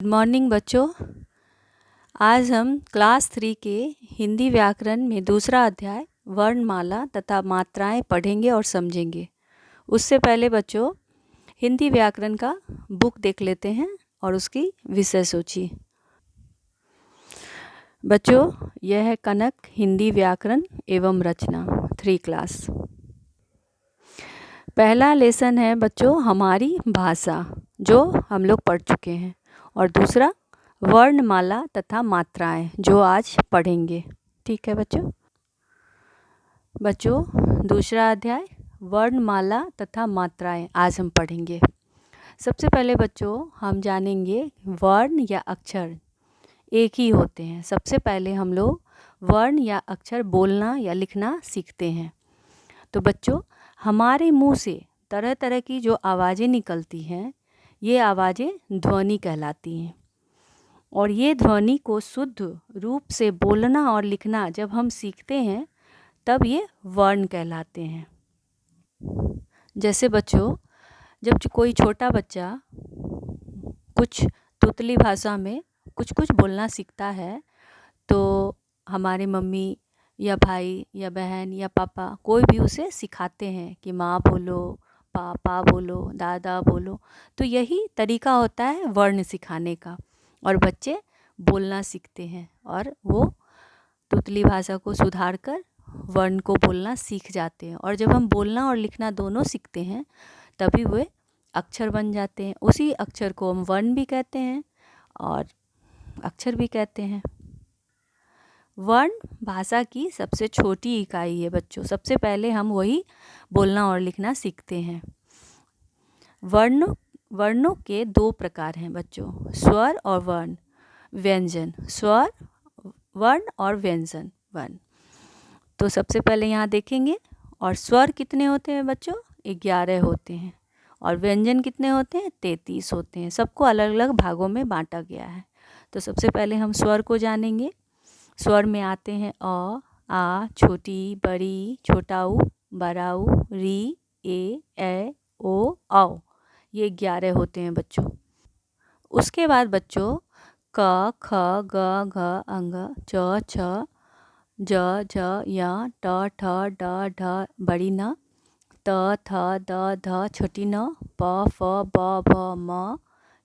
Good morning बच्चों। आज हम क्लास 3 के हिंदी व्याकरण में दूसरा अध्याय वर्णमाला तथा मात्राएं पढ़ेंगे और समझेंगे। उससे पहले बच्चों हिंदी व्याकरण का बुक देख लेते हैं और उसकी विषय सूची। बच्चों यह है कनक हिंदी व्याकरण एवं रचना 3 क्लास। पहला लेसन है बच्चों हमारी भाषा, जो हम लोग पढ़ चुके हैं, और दूसरा वर्णमाला तथा मात्राएं, जो आज पढ़ेंगे। ठीक है बच्चों दूसरा अध्याय वर्णमाला तथा मात्राएं आज हम पढ़ेंगे। सबसे पहले बच्चों हम जानेंगे वर्ण या अक्षर एक ही होते हैं। सबसे पहले हम लोग वर्ण या अक्षर बोलना या लिखना सीखते हैं। तो बच्चों हमारे मुंह से तरह तरह की जो आवाज़ें निकलती हैं, ये आवाज़ें ध्वनि कहलाती हैं। और ये ध्वनि को शुद्ध रूप से बोलना और लिखना जब हम सीखते हैं तब ये वर्ण कहलाते हैं। जैसे बच्चों जब कोई छोटा बच्चा कुछ तुतली भाषा में कुछ कुछ बोलना सीखता है तो हमारे मम्मी या भाई या बहन या पापा कोई भी उसे सिखाते हैं कि माँ बोलो, पापा बोलो, दादा बोलो। तो यही तरीका होता है वर्ण सिखाने का, और बच्चे बोलना सीखते हैं और वो तुतली भाषा को सुधार कर वर्ण को बोलना सीख जाते हैं। और जब हम बोलना और लिखना दोनों सीखते हैं तभी वे अक्षर बन जाते हैं। उसी अक्षर को हम वर्ण भी कहते हैं और अक्षर भी कहते हैं। वर्ण भाषा की सबसे छोटी इकाई है बच्चों। सबसे पहले हम वही बोलना और लिखना सीखते हैं। वर्णों के 2 प्रकार हैं बच्चों, स्वर और वर्ण, व्यंजन। स्वर वर्ण और व्यंजन वर्ण। तो सबसे पहले यहाँ देखेंगे। और स्वर कितने होते हैं बच्चों? 11 होते हैं। और व्यंजन कितने होते हैं? 33 होते हैं। सबको अलग अलग भागों में बांटा गया है। तो सबसे पहले हम स्वर को जानेंगे। स्वर में आते हैं अ, आ, छोटी, बड़ी, छोटा ऊ, बड़ा ऊ, री, ए, ओ, औ। ये 11 होते हैं बच्चों। उसके बाद बच्चों क, ख, ग, घ, अंग, च, छ, ज, झ, य, ट, ठ, ड, ढ, बड़ी न, त, थ, द, ध, छोटी न, प, फ, ब, भ, म,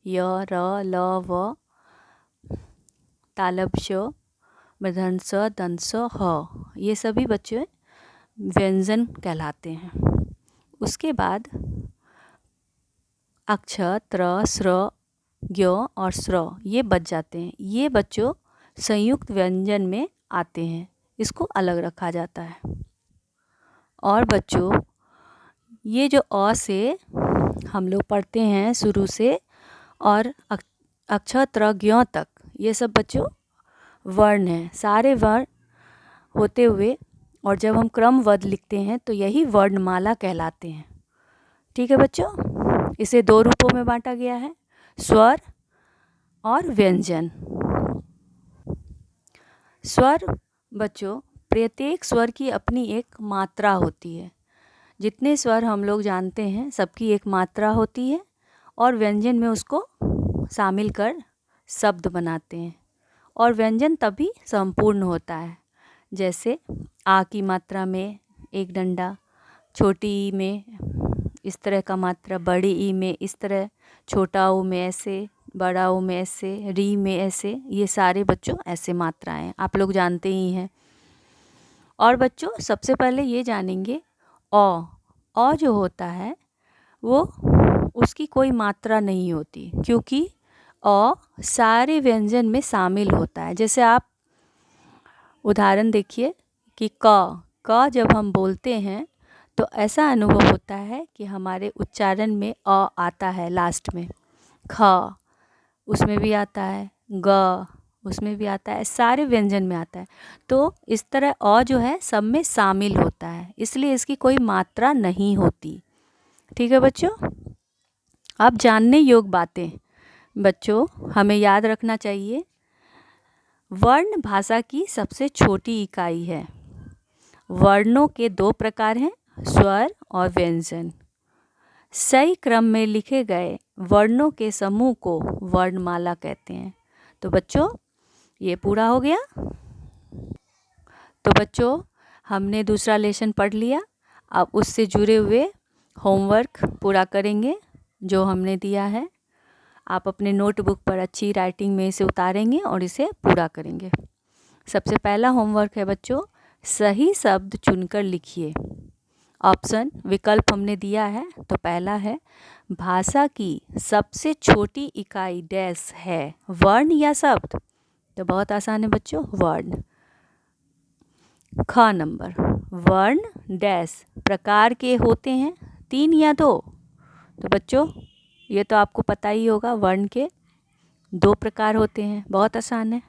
य, र, ल, व, तालब श, मूर्धन्य ष, दंत स, ह। ये सभी बच्चे व्यंजन कहलाते हैं। उसके बाद अक्षर त्र, स्र, ज्ञ और स्र ये बच जाते हैं। ये बच्चों संयुक्त व्यंजन में आते हैं, इसको अलग रखा जाता है। और बच्चों ये जो अ से हम लोग पढ़ते हैं शुरू से और अक्षर त्र ज्ञ तक, ये सब बच्चों वर्ण हैं। सारे वर्ण होते हुए और जब हम क्रमबद्ध लिखते हैं तो यही वर्णमाला कहलाते हैं। ठीक है बच्चों, इसे 2 रूपों में बांटा गया है, स्वर और व्यंजन। स्वर बच्चों प्रत्येक स्वर की अपनी एक मात्रा होती है। जितने स्वर हम लोग जानते हैं सबकी एक मात्रा होती है और व्यंजन में उसको शामिल कर शब्द बनाते हैं। और व्यंजन तभी संपूर्ण होता है। जैसे आ की मात्रा में एक डंडा, छोटी ई में इस तरह का मात्रा, बड़ी ई में इस तरह, छोटा ऊ में ऐसे, बड़ा ऊ में ऐसे, री में ऐसे। ये सारे बच्चों ऐसे मात्राएं आप लोग जानते ही हैं। और बच्चों सबसे पहले ये जानेंगे अ जो होता है वो उसकी कोई मात्रा नहीं होती, क्योंकि अ सारे व्यंजन में शामिल होता है। जैसे आप उदाहरण देखिए कि क जब हम बोलते हैं तो ऐसा अनुभव होता है कि हमारे उच्चारण में अ आता है लास्ट में, ख उसमें भी आता है, ग उसमें भी आता है, सारे व्यंजन में आता है। तो इस तरह अ जो है सब में शामिल होता है, इसलिए इसकी कोई मात्रा नहीं होती। ठीक है बच्चों। अब जानने योग्य बातें बच्चों हमें याद रखना चाहिए। वर्ण भाषा की सबसे छोटी इकाई है। वर्णों के 2 प्रकार हैं, स्वर और व्यंजन। सही क्रम में लिखे गए वर्णों के समूह को वर्णमाला कहते हैं। तो बच्चों ये पूरा हो गया। तो बच्चों हमने दूसरा लेसन पढ़ लिया। अब उससे जुड़े हुए होमवर्क पूरा करेंगे जो हमने दिया है। आप अपने नोटबुक पर अच्छी राइटिंग में इसे उतारेंगे और इसे पूरा करेंगे। सबसे पहला होमवर्क है बच्चों, सही शब्द चुनकर लिखिए। ऑप्शन विकल्प हमने दिया है। तो पहला है, भाषा की सबसे छोटी इकाई डैश है, वर्ण या शब्द। तो बहुत आसान है बच्चों, वर्ण। ख नंबर, वर्ण डैश प्रकार के होते हैं, 3 या 2। तो बच्चों ये तो आपको पता ही होगा, वर्ण के 2 प्रकार होते हैं, बहुत आसान है।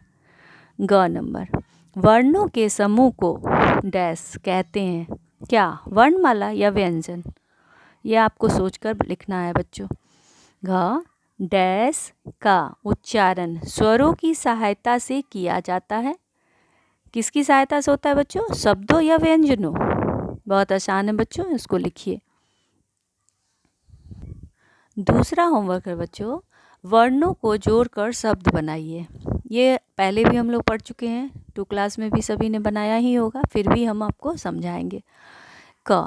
ग नंबर, वर्णों के समूह को डैश कहते हैं, क्या वर्णमाला या व्यंजन। ये आपको सोचकर लिखना है बच्चों। घ डैश का उच्चारण स्वरों की सहायता से किया जाता है। किसकी सहायता से होता है बच्चों, शब्दों या व्यंजनों। बहुत आसान है बच्चों, इसको लिखिए। दूसरा होमवर्क है बच्चों, वर्णों को जोड़कर शब्द बनाइए। ये पहले भी हम लोग पढ़ चुके हैं, 2 क्लास में भी सभी ने बनाया ही होगा, फिर भी हम आपको समझाएंगे। क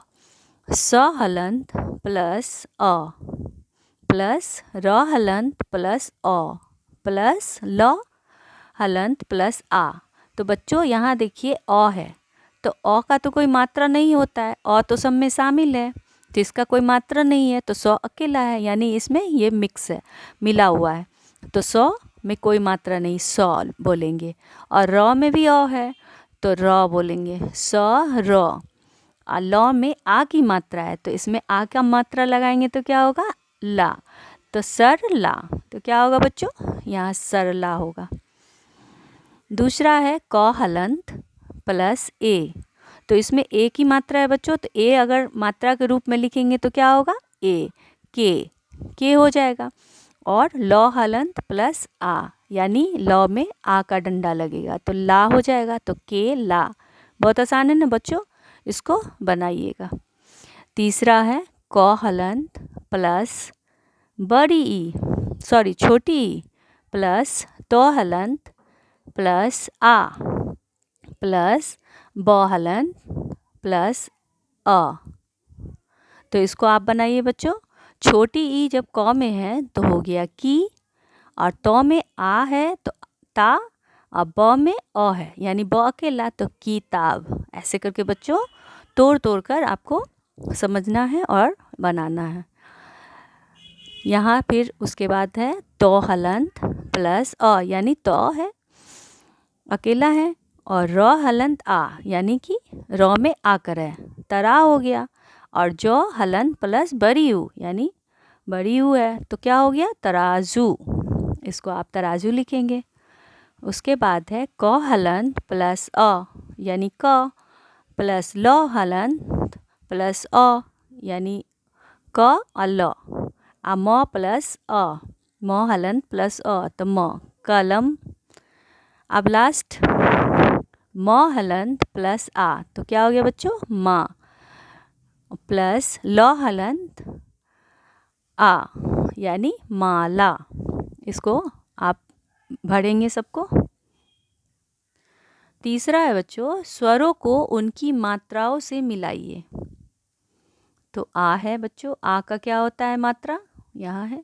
स हलंत प्लस अ प्लस र हलंत प्लस अ प्लस ल हलंत प्लस आ। तो बच्चों यहाँ देखिए अ है, तो अ का तो कोई मात्रा नहीं होता है, अ तो सब में शामिल है, तो इसका कोई मात्रा नहीं है, तो सौ अकेला है, यानी इसमें ये मिक्स है, मिला हुआ है। तो सौ में कोई मात्रा नहीं, सौ बोलेंगे। और र में भी अ है, तो र बोलेंगे, स र। और ल में आ की मात्रा है, तो इसमें आ का मात्रा लगाएंगे तो क्या होगा, ला। तो सरला, तो क्या होगा बच्चों, यहाँ सरला होगा। दूसरा है क हलंत प्लस ए। तो इसमें ए की मात्रा है बच्चों, तो ए अगर मात्रा के रूप में लिखेंगे तो क्या होगा, ए के हो जाएगा। और ल हलंत प्लस आ, यानी ल में आ का डंडा लगेगा तो ला हो जाएगा, तो के ला। बहुत आसान है ना बच्चों, इसको बनाइएगा। तीसरा है क हलंत प्लस बड़ी ई, सॉरी छोटी ई प्लस तो हलंत प्लस आ प्लस ब हलंत प्लस अ। तो इसको आप बनाइए बच्चों। छोटी ई जब क में है तो हो गया की, और तो में आ है तो ता, और ब में अ है, यानी ब अकेला, तो किताब। ऐसे करके बच्चों तोड़ तोड़ कर आपको समझना है और बनाना है। यहाँ फिर उसके बाद है तो हलंत प्लस अ, यानी तो है अकेला है, और र हलंत आ, यानी कि र में आकर है, तरा हो गया। और जो हलंत प्लस बड़ी यू, यानी बड़ी यू है, तो क्या हो गया, तराजू। इसको आप तराजू लिखेंगे। उसके बाद है क हलंत प्लस अ, यानी क, प्लस ल हलंत प्लस अ, यानी क और ल। आ म प्लस अ, म हलंत प्लस अ, तो म, कलम। अब लास्ट म हलंत प्लस आ, तो क्या हो गया बच्चों, माँ, प्लस ल हलंत आ, यानी माला। इसको आप भरेंगे सबको। तीसरा है बच्चों, स्वरों को उनकी मात्राओं से मिलाइए। तो आ है बच्चों, आ का क्या होता है मात्रा, यहाँ है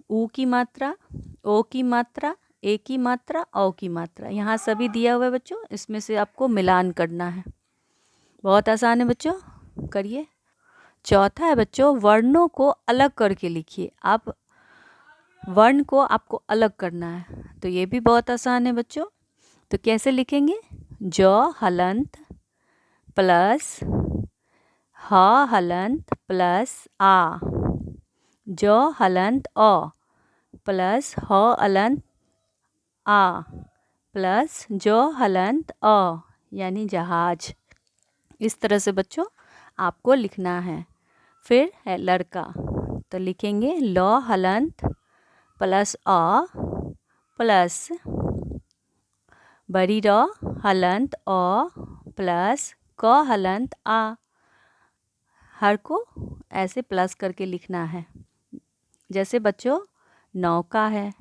ऊ की मात्रा, ओ की मात्रा, ए की मात्रा, औ की मात्रा, यहाँ सभी दिया हुआ है बच्चों, इसमें से आपको मिलान करना है। बहुत आसान है बच्चों, करिए। चौथा है बच्चों, वर्णों को अलग करके लिखिए। आप वर्ण को आपको अलग करना है, तो ये भी बहुत आसान है बच्चों। तो कैसे लिखेंगे, ज हलंत प्लस ह हलंत प्लस आ, ज हलंत अ प्लस ह हलंत आ प्लस ज हलंत अ, यानी जहाज। इस तरह से बच्चों आपको लिखना है। फिर है लड़का, तो लिखेंगे ल हलंत प्लस अ प्लस बड़ी र हलंत अ प्लस क हलंत आ, हर को ऐसे प्लस करके लिखना है। जैसे बच्चों नौका है,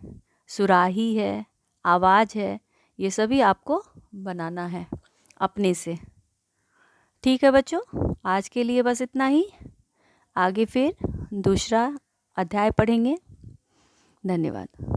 सुराही है, आवाज़ है, ये सभी आपको बनाना है अपने से। ठीक है बच्चों, आज के लिए बस इतना ही। आगे फिर दूसरा अध्याय पढ़ेंगे। धन्यवाद।